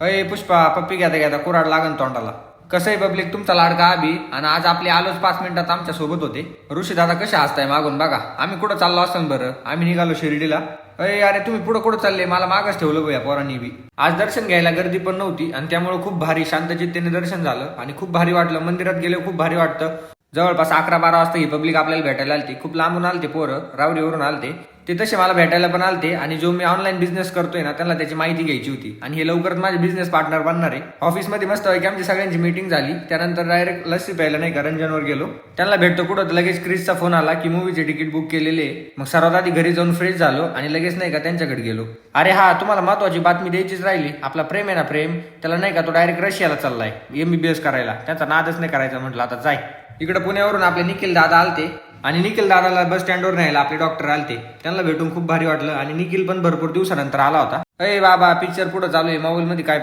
अय पुष्पा, पप्पी घ्या घ्या कुराड लागन तोंडाला. कसं आहे पब्लिक, तुमचा लाडका अभि. आणि आज आपले आलोच 5 मिनिटात आमच्या सोबत होते. ऋषी दादा कसे हसताय मागून बघा. आम्ही कुठं चाललो असं बरं, आम्ही निघालो शिर्डीला. अरे अरे तुम्ही पुढं कुठं चालले, मला मागच ठेवलं भैया पोरांनी बी. आज दर्शन घ्यायला गर्दी पण नव्हती आणि त्यामुळे खूप भारी शांतचित्तेने दर्शन झालं आणि खूप भारी वाटलं. मंदिरात गेले खूप भारी वाटतं. जवळपास 11-12 वाजता ही पब्लिक आपल्याला भेटायला आलती. खूप लांबून आलते पोरं, रावडीवरून आलते ते. तसे मला भेटायला पण आलते आणि जो मी ऑनलाईन बिझनेस करतोय ना त्यांना त्याची माहिती घ्यायची होती. आणि हे लवकरच माझे बिझनेस पार्टनर बनणार आहे. ऑफिसमध्ये मस्त आहे की आमची सगळ्यांची मीटिंग झाली. त्यानंतर डायरेक्ट लस्सी प्यायला नाही का रंजनवर गेलो. त्यांना भेटतो कुठं, लगेच क्रिसचा फोन आला की मूवीचे तिकीट बुक केलेले. मग सर्वात आधी घरी जाऊन फ्रेश झालो आणि लगेच नाही का त्यांच्याकडे गेलो. अरे हा, तुम्हाला महत्वाची बातमी द्यायचीच राहिली. आपला प्रेम आहे ना, प्रेम त्याला नाही का तो डायरेक्ट रशियाला चाललाय MBBS करायला. त्यांचा नादच नाही करायचा. म्हटलं आता जाय. इकडे पुण्यावरून आपले निखिल दादा आलते आणि निखिल दादाला बस स्टँडवर न्यायला आपले डॉक्टर आलते. त्यांना भेटून खूप भारी वाटलं आणि निखिल पण भरपूर दिवसानंतर आला होता. अरे बाबा, पिक्चर पुढे चालू आहे, मोबाईल मध्ये काय